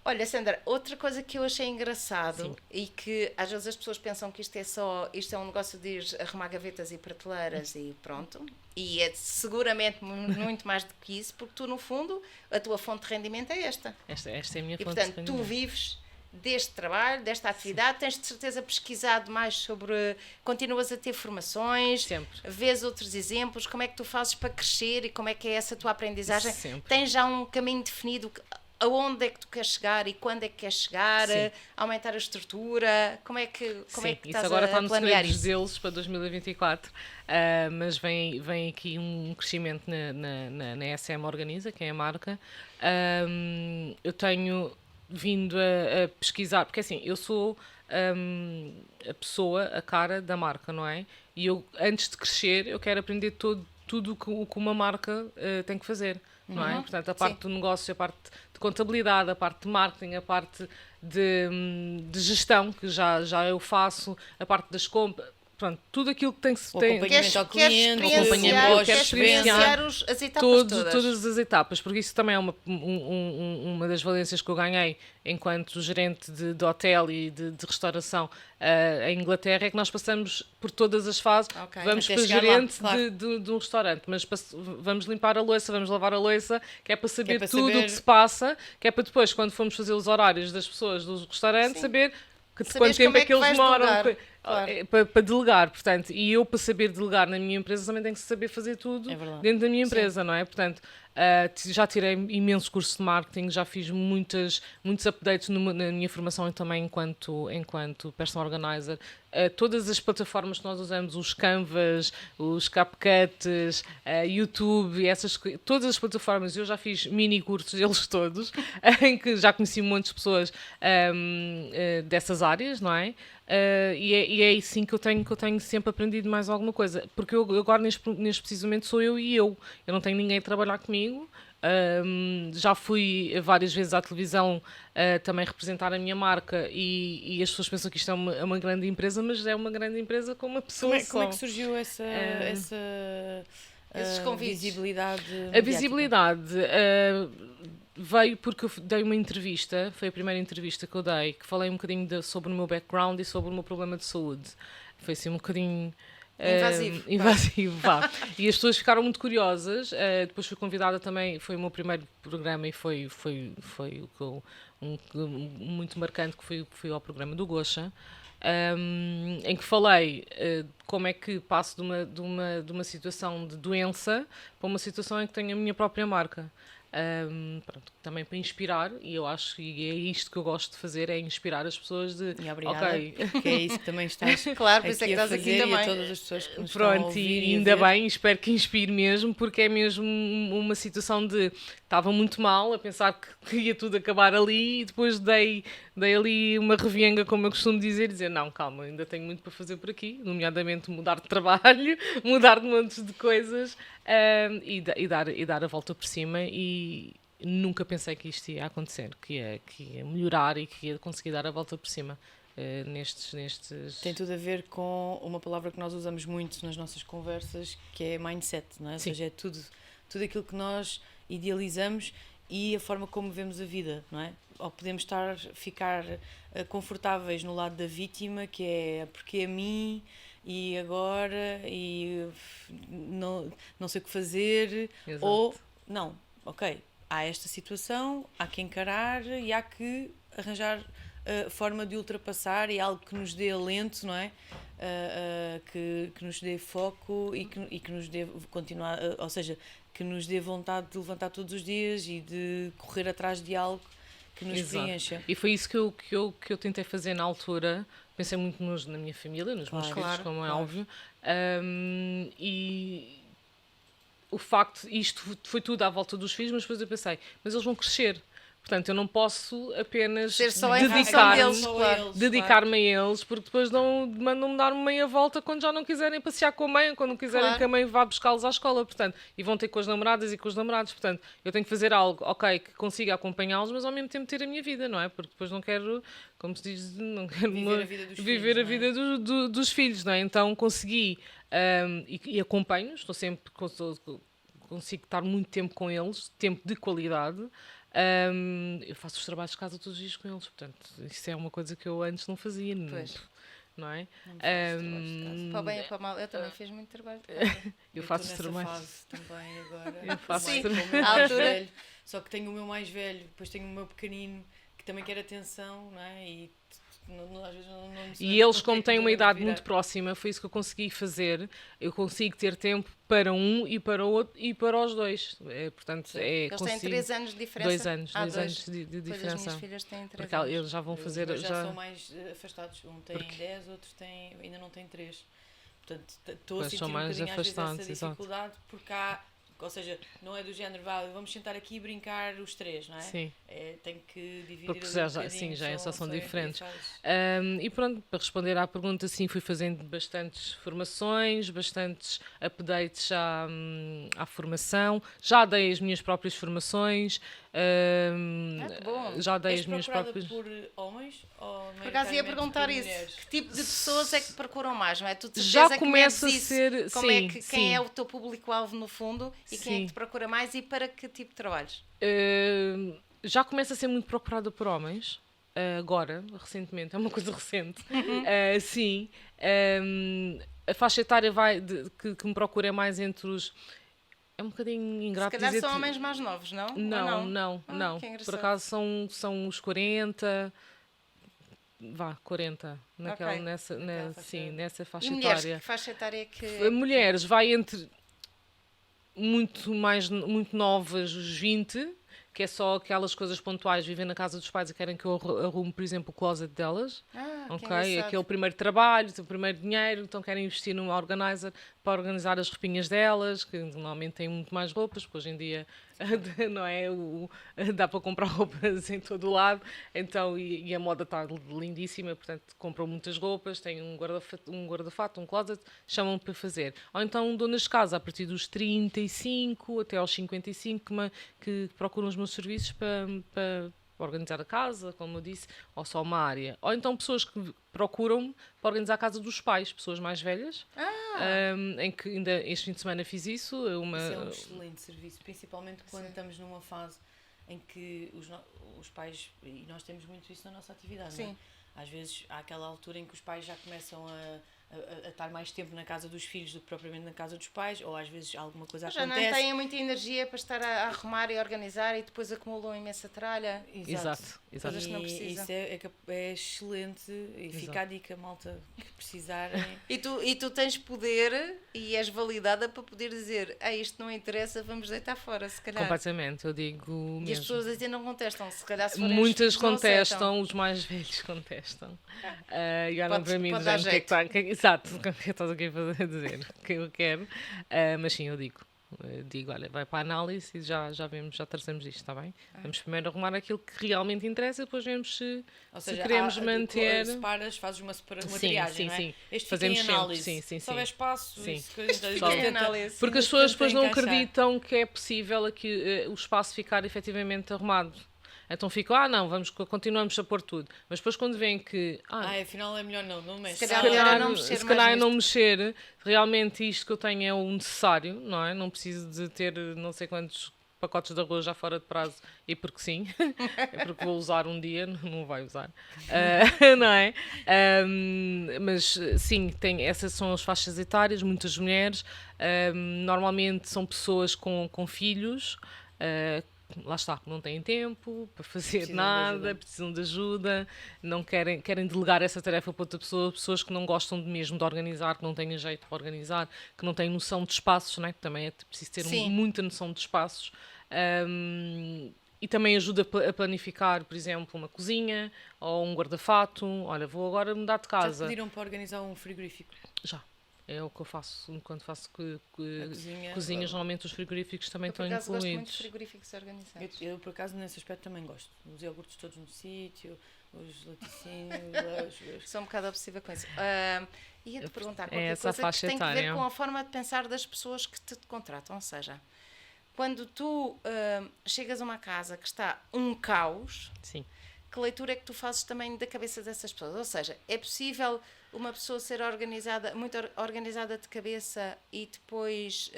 B: Olha, Sandra, outra coisa que eu achei engraçado e que às vezes as pessoas pensam que isto é um negócio de ir arrumar gavetas e prateleiras e pronto. E é seguramente muito mais do que isso, porque tu, no fundo, a tua fonte de rendimento é esta.
C: Esta é a minha
B: E,
C: fonte
B: portanto,
C: de
B: tu
C: rendimento.
B: vives deste trabalho, desta atividade, tens de certeza pesquisado mais sobre, continuas a ter formações,
C: Sempre.
B: vês outros exemplos, como é que tu fazes para crescer e como é que é essa tua aprendizagem.
C: Sempre.
B: Tens já um caminho definido, aonde é que tu queres chegar e quando é que queres chegar,
C: Sim.
B: aumentar a estrutura, como é que
C: Sim,
B: estás
C: isso agora está
B: a
C: no
B: planear
C: segredo dos
B: isso?
C: deles para 2024, mas vem aqui um crescimento na SM Organiza, que é a marca. Eu tenho vindo a pesquisar, porque assim, eu sou a pessoa, a cara da marca, não é? E eu, antes de crescer, eu quero aprender tudo o que uma marca tem que fazer, não é? Portanto, a parte
B: Sim.
C: do negócio, a parte de contabilidade, a parte de marketing, a parte de gestão, que já eu faço, a parte das compras, pronto, tudo aquilo que tem que se
A: O
C: tem.
A: acompanhamento ao
B: Queres
A: cliente,
B: experienciar,
C: eu quero
B: queres experienciar as etapas todas.
C: todas as etapas, porque isso também é uma das valências que eu ganhei enquanto gerente de hotel e de restauração em Inglaterra, é que nós passamos por todas as fases.
B: Ok,
C: Vamos
A: até
C: para
A: chegar lá,
C: gerente
A: claro.
C: de um restaurante, mas vamos limpar a louça, vamos lavar a louça, que é para saber
A: para
C: tudo o
A: saber-
C: que se passa, que é para depois, quando formos fazer os horários das pessoas do restaurante,
B: Sim.
C: saber
B: Saberes
C: quanto tempo
B: como
C: é
B: é
C: que
B: que
C: eles
B: vais
C: demoram.
B: delegar, claro.
C: Para delegar, portanto, e eu para saber delegar na minha empresa também tenho que saber fazer tudo
A: É verdade.
C: dentro da minha empresa, não é? Portanto, já tirei imensos cursos de marketing, já fiz muitos updates na minha formação e também enquanto personal organizer. Todas as plataformas que nós usamos, os Canvas, os CapCut, YouTube, todas as plataformas, eu já fiz mini cursos, eles todos, em que já conheci muitas pessoas dessas áreas, não é? E é assim que eu tenho sempre aprendido mais alguma coisa, porque eu agora neste preciso momento sou eu e eu não tenho ninguém a trabalhar comigo. Já fui várias vezes à televisão também representar a minha marca e as pessoas pensam que isto é uma grande empresa, mas é uma grande empresa com uma pessoa
A: Como é
C: só.
A: que surgiu essa
B: Esses convites.
A: visibilidade
C: A
A: mediática?
C: visibilidade veio porque eu dei uma entrevista, foi a primeira entrevista que eu dei, que falei um bocadinho sobre o meu background e sobre o meu problema de saúde. Foi assim um bocadinho invasivo, vá. E as pessoas ficaram muito curiosas. Depois fui convidada também, foi o meu primeiro programa e foi o que eu, muito marcante, que fui ao programa do Gosha. Em que falei como é que passo de uma situação de doença para uma situação em que tenho a minha própria marca. Pronto, também para inspirar, e eu acho que é isto que eu gosto de fazer, é inspirar as pessoas de
A: E obrigada,
C: ok,
A: que é isso que também estás
B: Claro, por isso é que
A: a
B: estás aqui
A: fazer,
B: também.
A: e a todas as pessoas que nos estão a
C: pronto,
A: ouvir
C: e
A: a
C: ainda
A: ver.
C: bem, espero que inspire mesmo, porque é mesmo uma situação de estava muito mal, a pensar que ia tudo acabar ali, e depois dei ali uma revienga, como eu costumo dizer não, calma, ainda tenho muito para fazer por aqui, nomeadamente mudar de trabalho, mudar de montes de coisas, e dar a volta por cima, e nunca pensei que isto ia acontecer, que ia melhorar e que ia conseguir dar a volta por cima nestes...
A: Tem tudo a ver com uma palavra que nós usamos muito nas nossas conversas, que é mindset, não é? Ou
C: Sim.
A: seja, é tudo aquilo que nós idealizamos e a forma como vemos a vida, não é? Ou podemos ficar confortáveis no lado da vítima, que é porque a mim e agora e não sei o que fazer,
C: Exato.
A: ou não, ok, há esta situação, há que encarar e há que arranjar forma de ultrapassar e algo que nos dê alento, não é? Que nos dê foco e que nos dê continuar, ou seja, que nos dê vontade de levantar todos os dias e de correr atrás de algo que nos preencha.
C: E foi isso que eu tentei fazer na altura. Pensei muito na minha família, nos meus filhos, como é óbvio. E o facto, isto foi tudo à volta dos filhos, mas depois eu pensei, mas eles vão crescer. Portanto, eu não posso apenas dedicar-me a eles, porque depois mandam-me dar uma meia volta quando já não quiserem passear com a mãe, quando não quiserem que a mãe vá buscá-los à escola, portanto, e vão ter com as namoradas e com os namorados, portanto, eu tenho que fazer algo, ok, que consiga acompanhá-los, mas ao mesmo tempo ter a minha vida, não é? Porque depois não quero, como se diz, não quero viver a vida dos filhos, não é? Então consegui, e acompanho-os, consigo estar muito tempo com eles, tempo de qualidade. Eu faço os trabalhos de casa todos os dias com eles, portanto, isso é uma coisa que eu antes não fazia, não é?
B: Para o bem e para o mal, eu também fiz muito trabalho de casa.
A: Eu
B: faço
A: nessa fase também agora.
C: Eu faço
A: velho, só que tenho o meu mais velho, depois tenho o meu pequenino, que também quer atenção, não é? E às vezes não
C: e eles, como têm uma idade muito próxima, foi isso que eu consegui fazer. Eu consigo ter tempo para um e para o outro e para os dois. Portanto,
B: eles têm 3 anos de diferença?
C: 2 anos, 2 anos de diferença.
B: As minhas filhas têm 3
C: porque
B: anos.
C: Eles já vão fazer...
A: Já são mais afastados. Um tem 10, outros ainda não tem 3. Portanto, estou a sentir um bocadinho às vezes essa dificuldade, porque há... Ou seja, não é do género, vamos sentar aqui e brincar os 3, não é?
C: Sim.
A: Tem que dividir
C: porque já são diferentes. E pronto, para responder à pergunta, sim, fui fazendo bastantes formações, bastantes updates à formação, já dei as minhas próprias formações, já dei as minhas próprias...
A: por homens ou
B: por acaso ia perguntar isso, que tipo de pessoas é que procuram mais, não é? Tu
C: já começa a ser...
B: Quem é o teu público-alvo no fundo e quem é que te procura mais e para que tipo de trabalhos?
C: Já começa a ser muito procurada por homens, agora, recentemente, é uma coisa recente. Sim. A faixa etária que me procura é mais entre os... É um bocadinho ingrato
B: se calhar
C: dizer...
B: são homens mais novos, não?
C: Não. Por acaso são os 40... 40, nessa faixa
B: e mulheres,
C: etária.
B: Que faixa etária que...
C: Mulheres, vai entre muito novas, os 20, que é só aquelas coisas pontuais, vivem na casa dos pais e querem que eu arrume, por exemplo, o closet delas. Aquele primeiro trabalho, o primeiro dinheiro, então querem investir numa organizer para organizar as roupinhas delas, que normalmente têm muito mais roupas, porque hoje em dia não é? Dá para comprar roupas em todo o lado, então, e a moda está lindíssima, portanto compram muitas roupas, têm um guarda-fato, um closet, chamam para fazer. Ou então donas de casa, a partir dos 35 até aos 55, que procuram os meus serviços para organizar a casa, como eu disse, ou só uma área. Ou então pessoas que procuram para organizar a casa dos pais, pessoas mais velhas, em que ainda este fim de semana fiz isso.
A: Isso é um excelente serviço, principalmente quando estamos numa fase em que os pais, e nós temos muito isso na nossa atividade, não é? Às vezes há aquela altura em que os pais já começam a estar mais tempo na casa dos filhos do que propriamente na casa dos pais, ou às vezes alguma coisa acontece.
B: Já não têm muita energia para estar a arrumar e organizar e depois acumulam imensa tralha.
C: Exato.
B: Coisas que não precisam.
A: Isso é excelente e fica a dica, malta, que precisarem.
B: E tu tens poder e és validada para poder dizer, isto não interessa, vamos deitar fora, se calhar.
C: Completamente, eu digo mesmo.
B: E as pessoas ainda não contestam, se calhar se forem
C: muitas contestam, os mais velhos contestam. E olham para mim dizendo o que é que está... Exato, o que é que estás aqui a dizer, o que eu quero. Mas sim, eu digo, olha, vai para a análise e já vemos, já trazemos isto, está bem? Vamos primeiro arrumar aquilo que realmente interessa e depois vemos se queremos manter...
A: Separas, fazes uma triagem, não é?
C: Sim.
A: Este
C: fazemos
A: fica em análise.
C: Sim.
A: Se houver espaço,
B: análise.
C: Porque as pessoas depois não acreditam que é possível aqui, o espaço ficar efetivamente arrumado. Então ficam, continuamos a pôr tudo. Mas depois quando veem que...
A: afinal é melhor não mexe.
B: Se
C: calhar é não mexer. Realmente isto que eu tenho é o necessário, não é? Não preciso de ter não sei quantos pacotes de arroz já fora de prazo. E porque sim. É porque vou usar um dia, não vai usar. Não é? Mas sim, essas são as faixas etárias, muitas mulheres. Normalmente são pessoas com filhos, lá está, não têm tempo para fazer
A: Precisam de
C: nada,
A: ajuda.
C: precisam de ajuda, não querem delegar essa tarefa para outra pessoa, pessoas que não gostam mesmo de organizar, que não têm jeito para organizar, que não têm noção de espaços, né? Que também é preciso ter
B: Sim.
C: muita noção de espaços. E também ajuda a planificar, por exemplo, uma cozinha ou um guarda-fato. Olha, vou agora mudar de
A: Já te
C: casa.
A: pediram para organizar um frigorífico?
C: Já. É o que eu faço quando faço
A: cozinha,
C: cozinhas. Normalmente os frigoríficos também
B: Eu, por
C: estão
B: acaso, gosto muito de
C: incluídos.
B: frigoríficos organizados.
A: Eu, por acaso, nesse aspecto também gosto. Os iogurtes todos no sítio, os laticínios,
B: Sou um bocado obsessiva com isso. Ia-te perguntar
C: É
B: qualquer
C: essa
B: coisa que
C: faixa
B: tem que ver
C: etária.
B: com a forma de pensar das pessoas que te contratam. Ou seja, quando tu chegas a uma casa que está um caos,
C: Sim.
B: que leitura é que tu fazes também da cabeça dessas pessoas? Ou seja, é possível uma pessoa ser organizada, muito organizada de cabeça e depois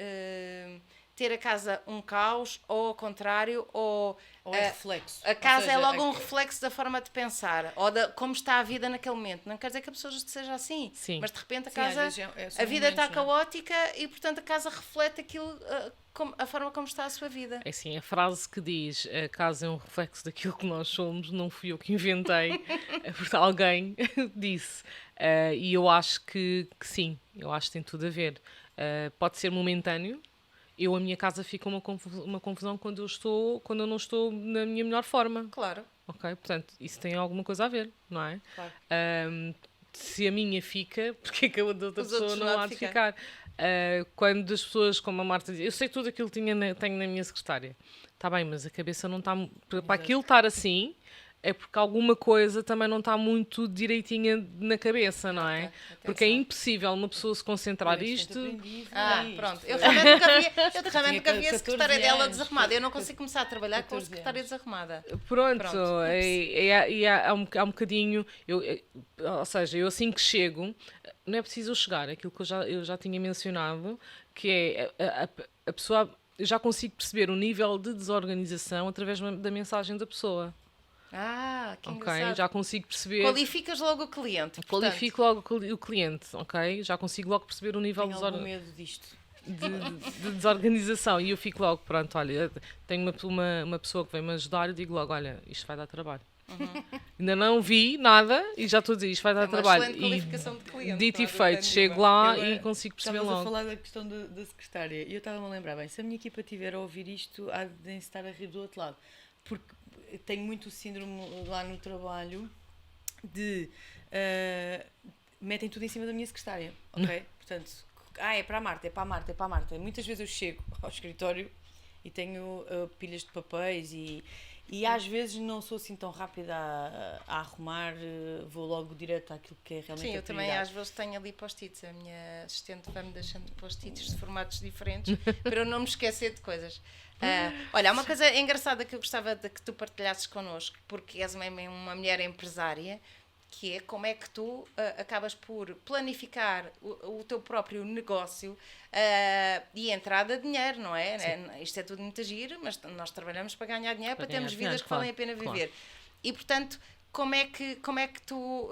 B: ter a casa um caos, ou ao contrário, ou
A: é reflexo.
B: a casa
A: Ou seja,
B: é logo um reflexo da forma de pensar, ou de como está a vida naquele momento. Não quer dizer que a pessoa seja assim,
C: Sim.
B: mas de repente a
A: Sim, às
B: casa,
A: vezes são
B: a vida está
A: momentos, não é?
B: caótica e portanto a casa reflete aquilo, a forma como está a sua vida.
C: É assim, a frase que diz a casa é um reflexo daquilo que nós somos, não fui eu que inventei, porque alguém disse. E eu acho que sim, eu acho que tem tudo a ver. Pode ser momentâneo. A minha casa fica uma confusão quando eu não estou na minha melhor forma.
B: Claro.
C: Ok? Portanto, isso tem alguma coisa a ver, não é?
A: Claro.
C: Se a minha fica, porque é que a outra
B: Os
C: pessoa
B: outros
C: não
B: não há
C: há
B: de
C: de ficar? Quando as pessoas, como a Marta diz, eu sei tudo aquilo que tenho na minha secretária. Está bem, mas a cabeça não está... Para aquilo estar assim, é porque alguma coisa também não está muito direitinha na cabeça, não é?
B: Ok,
C: Porque é
B: atenção.
C: impossível uma pessoa se concentrar isto...
B: Pronto. Eu
A: Eu
B: realmente nunca vi, eu realmente
A: tinha
B: nunca vi a
A: 14
B: secretária dela
A: anos.
B: desarrumada. Eu não consigo começar a trabalhar com a
A: 14
B: secretária
A: anos.
B: desarrumada.
C: Pronto,
B: Pronto.
C: há um bocadinho, ou seja, eu assim que chego, não é preciso eu chegar, aquilo que eu já tinha mencionado, que é a pessoa, eu já consigo perceber o nível de desorganização através da mensagem da pessoa,
B: Que
C: ok?
B: engraçado.
C: Já consigo perceber,
B: Qualificas logo o cliente.
C: qualifico logo o cliente, ok? Já consigo logo perceber o nível
A: Tenho algum medo disto.
C: de desorganização e eu fico logo, pronto, olha, tenho uma pessoa que vem-me ajudar e digo logo, olha, isto vai dar trabalho. Ainda não vi nada e já estou a dizer, isto vai dar
B: uma
C: trabalho.
B: excelente qualificação de cliente,
C: Dito
B: não
C: e
B: há
C: feito,
B: dúvida
C: chego
B: nenhuma.
C: lá
A: Agora,
C: e consigo perceber
A: estavas a
C: logo.
A: falar da questão da secretária e eu estava-me a lembrar, bem, se a minha equipa estiver a ouvir isto, há de estar a rir do outro lado. Porque tenho muito o síndrome lá no trabalho de metem tudo em cima da minha secretária, ok? Portanto, é para a Marta, é para a Marta, é para a Marta. Muitas vezes eu chego ao escritório e tenho pilhas de papéis e às vezes não sou assim tão rápida a arrumar, vou logo direto àquilo que é realmente
B: Sim,
A: a
B: eu também
A: prioridade.
B: às vezes tenho ali post-its. A minha assistente vai-me deixando post-its de formatos diferentes para eu não me esquecer de coisas. Olha, há uma coisa engraçada que eu gostava de que tu partilhasses connosco, porque és uma mulher empresária, que é como é que tu acabas por planificar o teu próprio negócio e a entrada de dinheiro, não é? Isto é tudo muito giro, mas nós trabalhamos para ganhar dinheiro, para termos
C: ganhar
B: vidas
C: dinheiro,
B: que valem a pena
C: claro.
B: viver. E, portanto, como é que tu...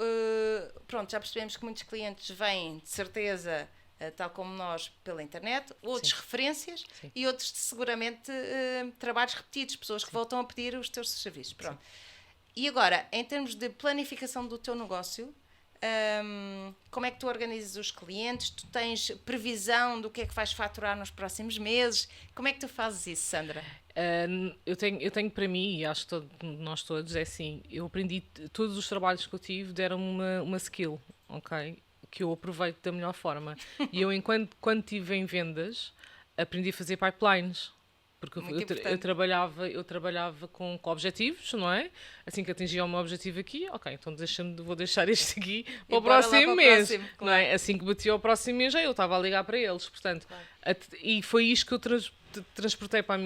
B: pronto, já percebemos que muitos clientes vêm, de certeza, tal como nós, pela internet, outros referências.
C: Sim.
B: E outros, seguramente, trabalhos repetidos, pessoas que voltam a pedir os teus serviços. Pronto. E agora, em termos de planificação do teu negócio, como é que tu organizas os clientes? Tu tens previsão do que é que vais faturar nos próximos meses? Como é que tu fazes isso, Sandra?
C: Eu tenho para mim, e acho que nós todos, é assim, eu aprendi, todos os trabalhos que eu tive deram-me uma skill, ok? Que eu aproveito da melhor forma. E eu, quando estive em vendas, aprendi a fazer pipelines. Porque eu trabalhava com objetivos, não é? Assim que atingia o meu objetivo aqui, ok, então vou deixar este aqui para o
B: bora lá
C: próximo
B: para o
C: mês.
B: próximo,
C: Não é? Assim que batia o próximo mês, eu estava a ligar para eles. Portanto, e foi isto que eu transportei para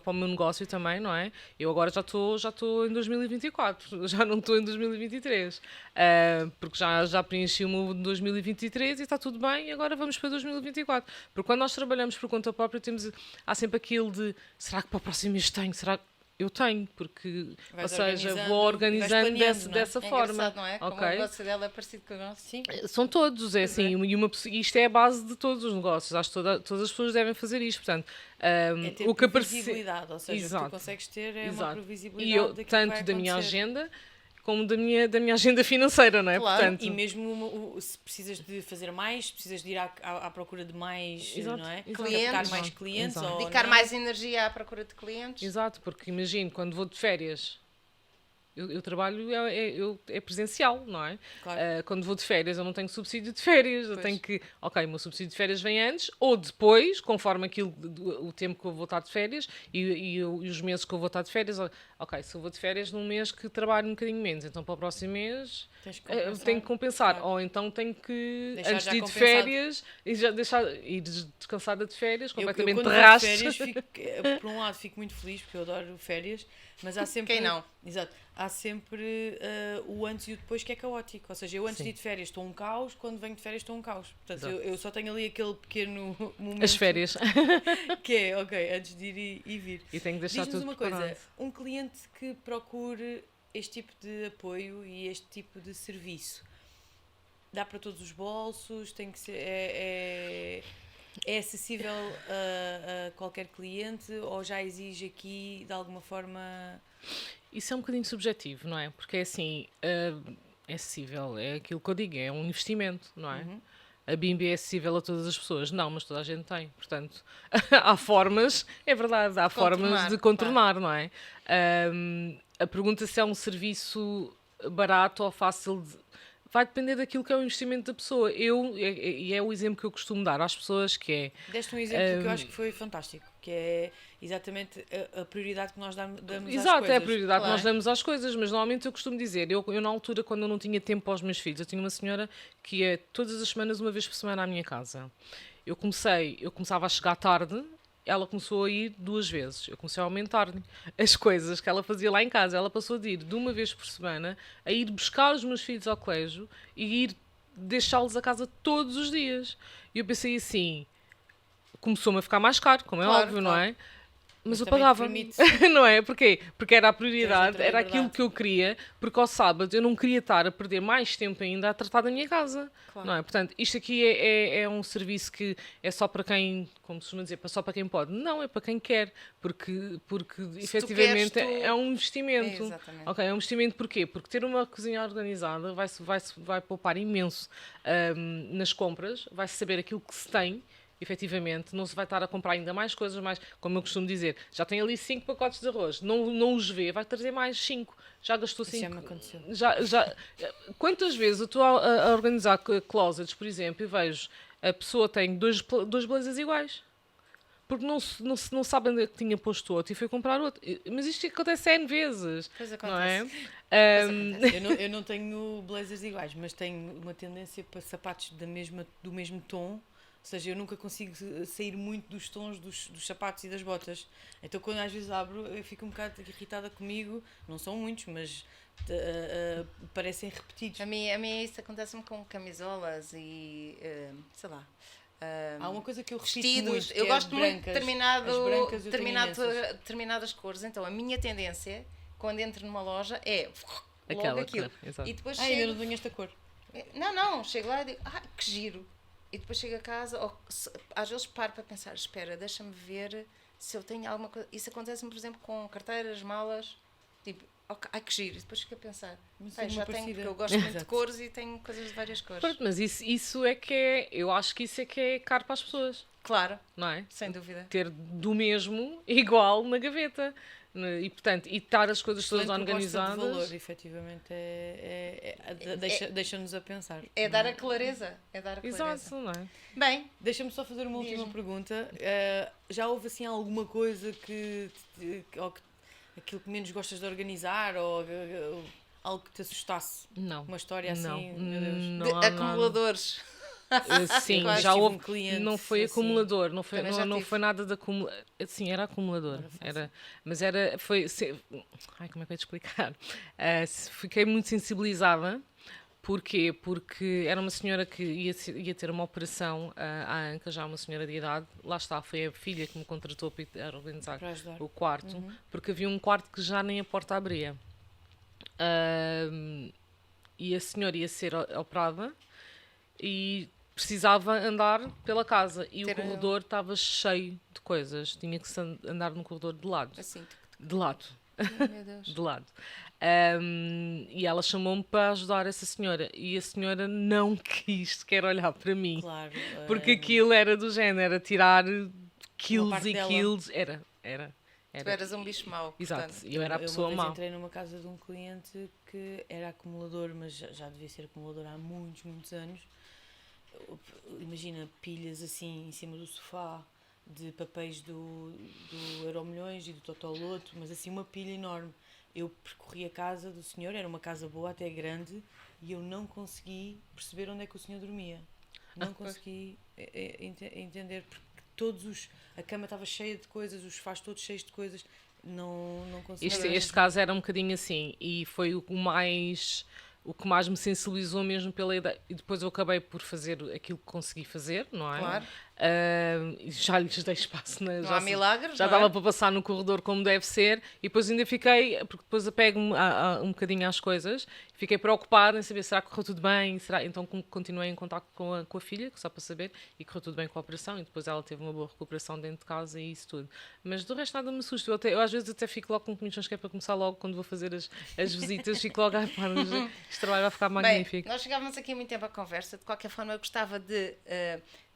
C: o meu negócio também, não é? Eu agora já estou em 2024, já não estou em 2023, porque já preenchi o meu 2023 e está tudo bem, e agora vamos para 2024. Porque quando nós trabalhamos por conta própria, há sempre aquilo de, será que para o próximo mês tenho? Eu tenho, porque,
A: Vais
C: ou seja,
A: organizando
C: vou
A: e vais
C: organizando
A: planeando, não é?
C: dessa
B: É
C: forma.
B: engraçado, não é? Como
C: Ok?
B: o negócio dela é parecido com o nosso.
A: Sim.
C: São todos, é
A: Pois
C: assim,
A: é.
C: e isto é a base de todos os negócios. Acho que todas as pessoas devem fazer isto. Portanto,
A: É ter
C: o que aparecer.
A: previsibilidade, ou seja, o que tu
C: Exato.
A: consegues ter é uma
C: Exato.
A: previsibilidade
C: E eu,
A: daquilo que
C: tanto
A: vai
C: da minha
A: acontecer.
C: agenda, como da minha agenda financeira, não é?
B: Claro,
C: Portanto,
A: E mesmo se precisas de fazer mais, se precisas de ir à procura de mais,
C: Exato,
A: não é?
C: exato.
A: Captar
B: Clientes.
A: mais clientes.
C: Exato.
A: Ou,
B: Dedicar
A: não é?
B: mais energia à procura de clientes.
C: exato, porque imagino, quando vou de férias, eu trabalho é presencial, não é?
A: Claro.
C: Quando vou de férias, eu não tenho subsídio de férias. Eu
A: Pois.
C: tenho que. Ok, o meu subsídio de férias vem antes ou depois, conforme o tempo que eu vou estar de férias e os meses que eu vou estar de férias. Ok, se eu vou de férias num mês que trabalho um bocadinho menos, então para o próximo mês
A: Tens que
C: tenho que compensar.
A: Claro.
C: Ou então tenho que,
A: Deixar
C: antes
A: já
C: de ir de
A: compensado.
C: férias, e já ir descansada de férias,
A: Eu
C: completamente
A: quando
C: de
A: vou de
C: rastro.
A: férias, por um lado, fico muito feliz porque eu adoro férias, mas há sempre.
B: Quem não?
A: Exato. Há sempre o antes e o depois que é caótico. Ou seja, eu antes
C: Sim.
A: de ir de férias estou um caos, quando venho de férias estou um caos. Portanto,
C: Exato.
A: eu só tenho ali aquele pequeno momento.
C: As férias.
A: Que é, ok, antes de ir e vir.
C: E tenho que deixar
A: Diz-nos
C: tudo
A: uma coisa:
C: preparado.
A: um cliente que procure este tipo de apoio e este tipo de serviço dá para todos os bolsos? Tem que ser. É acessível a qualquer cliente ou já exige aqui de alguma forma.
C: Isso é um bocadinho subjetivo, não é? Porque é assim, é acessível, é aquilo que eu digo, é um investimento, não é? A Bimbi é acessível a todas as pessoas? Não, mas toda a gente tem. Portanto, há formas, é verdade, há formas de contornar, não é? A pergunta se é um serviço barato ou fácil de. Vai depender daquilo que é o investimento da pessoa. E é o exemplo que eu costumo dar às pessoas, que é.
A: Deste um exemplo que eu acho que foi fantástico, que é exatamente a prioridade que nós damos às
C: Exato,
A: coisas.
C: é a prioridade que nós
B: Claro.
C: damos às coisas, mas normalmente eu costumo dizer, eu na altura, quando eu não tinha tempo para os meus filhos, eu tinha uma senhora que ia todas as semanas, uma vez por semana, à minha casa. Eu começava a chegar tarde, ela começou a ir 2 vezes. Eu comecei a aumentar-lhe as coisas que ela fazia lá em casa. Ela passou de ir de uma vez por semana a ir buscar os meus filhos ao colégio e ir deixá-los a casa todos os dias. E eu pensei assim, começou-me a ficar mais caro, como é
B: Claro,
C: óbvio, não
B: claro.
C: é? Mas eu
A: também te
C: pagava,
A: permite-
C: não é? Porquê? Porque era a
A: Tens
C: prioridade,
A: outra
C: era aquilo
A: liberdade.
C: que eu queria, porque ao sábado eu não queria estar a perder mais tempo ainda a tratar da minha casa,
B: Claro.
C: não é? Portanto, isto aqui é um serviço que é só para quem, como se costuma dizer, só para quem pode. Não, é para quem quer, porque efetivamente
B: queres,
C: é um investimento.
B: Exatamente.
C: Ok, é um investimento porquê? Porque ter uma cozinha organizada vai poupar imenso nas compras, vai-se saber aquilo que se tem, efetivamente, não se vai estar a comprar ainda mais coisas, mais, como eu costumo dizer, já tem ali 5 pacotes de arroz, não os vê, vai trazer mais 5, já gastou
A: Isso já
C: 5.
A: me aconteceu.
C: Quantas vezes eu estou a organizar closets, por exemplo, e vejo a pessoa tem dois blazers iguais. Porque não sabe onde é que tinha posto outro e foi comprar outro. Mas isto acontece N vezes,
B: Pois
C: não é?
B: acontece. Pois acontece.
A: Eu não tenho blazers iguais, mas tenho uma tendência para sapatos do mesmo tom. Ou seja, eu nunca consigo sair muito dos tons dos sapatos e das botas. Então, quando às vezes abro, eu fico um bocado irritada comigo. Não são muitos, mas parecem repetidos.
B: A mim isso acontece-me com camisolas e, sei lá,
A: Há uma coisa que eu repito
B: vestidos.
A: muito, que
B: Eu
A: é
B: gosto
A: as
B: muito de
A: brancas. As brancas eu tenho imensas.
B: determinadas cores. Então, a minha tendência, quando entro numa loja, é logo
C: Aquela
B: aquilo.
C: cor, exato.
B: E depois
A: Ainda
B: chego...
A: não tenho esta cor.
B: Não, chego lá e digo, que giro. E depois chego a casa, ou às vezes paro para pensar, espera, deixa-me ver se eu tenho alguma coisa. Isso acontece-me, por exemplo, com carteiras, malas, tipo, que giro. E depois fico a pensar,
A: Mas
B: já
A: uma
B: tenho,
A: parecida.
B: porque eu gosto muito de
A: Exato.
B: cores e tenho coisas de várias cores.
C: Pronto, mas isso é que é, eu acho que isso é que é caro para as pessoas,
B: Claro,
C: não é?
B: sem dúvida.
C: Ter do mesmo igual na gaveta. E, portanto, e estar as coisas todas
A: Excelente proposta de
C: organizadas.
A: valor, efetivamente, deixa-nos a pensar.
B: É dar a clareza. É dar a clareza.
C: Exato, não é?
B: Bem,
A: Deixa-me só fazer uma última
B: Diz-me.
A: pergunta. Já houve assim alguma coisa aquilo que menos gostas de organizar ou algo que te assustasse?
C: Não.
A: Uma história assim,
C: Não.
A: meu Deus.
C: Não
B: de
C: há nada.
B: acumuladores.
C: Sim,
A: quase
C: já
A: tive
C: houve.
A: um cliente
C: Não foi
A: assim.
C: acumulador, não foi,
B: Também já
C: não
B: tive.
C: foi nada de acumulador. Sim, era acumulador.
A: Era
C: Mas era. Ai, como é que eu ia te explicar? Fiquei muito sensibilizada Porquê? Porque era uma senhora que ia ter uma operação à anca, já uma senhora de idade. Lá está, foi a filha que me contratou para organizar o quarto, porque havia um quarto que já nem a porta abria. E a senhora ia ser operada e precisava andar pela casa. E o corredor estava cheio de coisas. Tinha que andar no corredor de lado.
B: Assim,
C: De lado.
B: meu Deus.
C: De lado. E ela chamou-me para ajudar essa senhora. E a senhora não quis sequer olhar para mim.
A: Claro.
C: Porque aquilo era do género, era tirar quilos
A: parte
C: e
A: dela.
C: quilos. Era.
B: Tu eras um bicho mau.
C: Exato,
B: Portanto.
C: eu era a pessoa
A: Eu
C: má.
A: entrei numa casa de um cliente que era acumulador, mas já devia ser acumulador há muitos anos. Imagina pilhas assim em cima do sofá de papéis do Euromilhões e do Totoloto, mas assim uma pilha enorme. Eu percorri a casa do senhor, era uma casa boa, até grande, e eu não consegui perceber onde é que o senhor dormia. Não consegui entender, porque a cama estava cheia de coisas, os sofás todos cheios de coisas, não consegui.
C: Este caso era um bocadinho assim, e foi o que mais me sensibilizou mesmo pela ideia. E depois eu acabei por fazer aquilo que consegui fazer, não é?
B: Claro.
C: Já lhes dei espaço.
B: Não há milagres,
C: Já
B: não
C: dava
B: é?
C: para passar no corredor como deve ser. E depois ainda fiquei, porque depois apego-me um bocadinho às coisas, fiquei preocupada em saber, será que correu tudo bem? Então continuei em contacto com a filha, só para saber, e correu tudo bem com a operação. E depois ela teve uma boa recuperação dentro de casa e isso tudo. Mas do resto nada me assusta. Eu às vezes até fico logo com comichões, que é para começar logo quando vou fazer as visitas, fico logo, este trabalho vai ficar magnífico.
B: Bem, nós chegávamos aqui há muito tempo à conversa. De qualquer forma, eu gostava de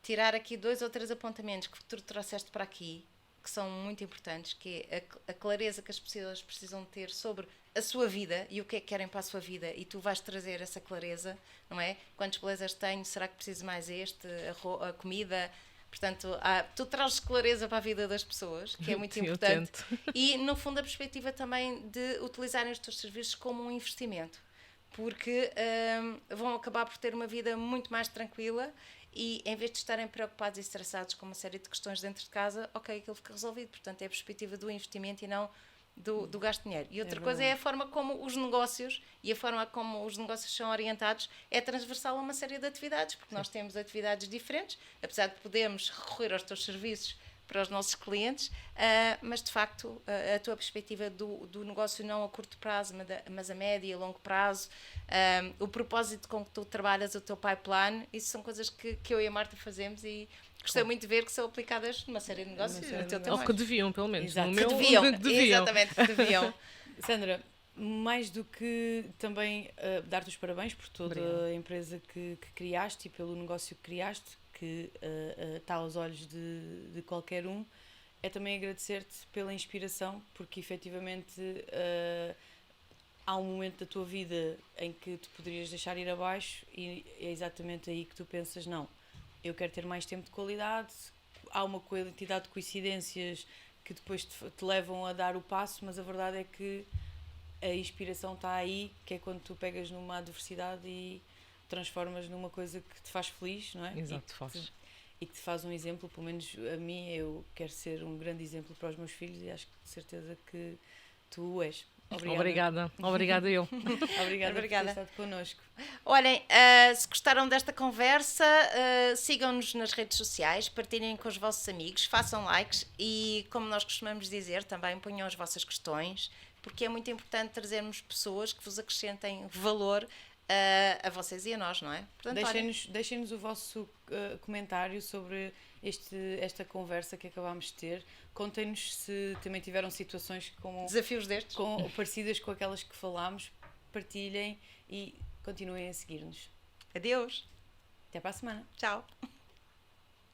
B: tirar aqui 2 ou 3 apontamentos que tu trouxeste para aqui, que são muito importantes, que é a clareza que as pessoas precisam ter sobre a sua vida e o que é que querem para a sua vida, e tu vais trazer essa clareza, não é? Quantos blazers tenho? Será que preciso mais a comida? Portanto, tu trazes clareza para a vida das pessoas, que é muito importante. E, no fundo, a perspectiva também de utilizarem os teus serviços como um investimento, porque vão acabar por ter uma vida muito mais tranquila. E em vez de estarem preocupados e estressados com uma série de questões dentro de casa, ok, aquilo fica resolvido. Portanto, é a perspectiva do investimento e não do gasto de dinheiro. E outra coisa é a forma como os negócios e a forma como os negócios são orientados é transversal a uma série de atividades, porque nós temos atividades diferentes, apesar de podermos recorrer aos teus serviços para os nossos clientes, mas de facto a tua perspectiva do negócio não a curto prazo, mas a médio e a longo prazo, o propósito com que tu trabalhas, o teu pipeline, isso são coisas que eu e a Marta fazemos e gostei muito de ver que são aplicadas numa série de negócios.
C: Ou que deviam, pelo menos.
A: Exato.
C: No meu,
B: deviam.
C: deviam.
B: Exatamente, que deviam.
A: Sandra, mais do que também dar-te os parabéns por toda a empresa que criaste e pelo negócio que criaste, que está aos olhos de qualquer um, é também agradecer-te pela inspiração, porque efetivamente há um momento da tua vida em que tu poderias deixar ir abaixo e é exatamente aí que tu pensas, não, eu quero ter mais tempo de qualidade, há uma quantidade de coincidências que depois te levam a dar o passo, mas a verdade é que a inspiração está aí, que é quando tu pegas numa adversidade e transformas numa coisa que te faz feliz, não é?
C: Exato, faz.
A: E que te faz um exemplo, pelo menos a mim, eu quero ser um grande exemplo para os meus filhos e acho que de certeza que tu o és.
C: Obrigada eu.
A: Obrigada por ter estado connosco.
B: Olhem, se gostaram desta conversa, sigam-nos nas redes sociais, partilhem com os vossos amigos, façam likes e, como nós costumamos dizer, também ponham as vossas questões, porque é muito importante trazermos pessoas que vos acrescentem valor a vocês e a nós, não é? Portanto,
A: deixem-nos o vosso comentário sobre esta conversa que acabámos de ter. Contem-nos se também tiveram situações
B: desafios destes,
A: parecidas com aquelas que falámos. Partilhem e continuem a seguir-nos.
B: Adeus.
A: Até para a semana.
B: Tchau.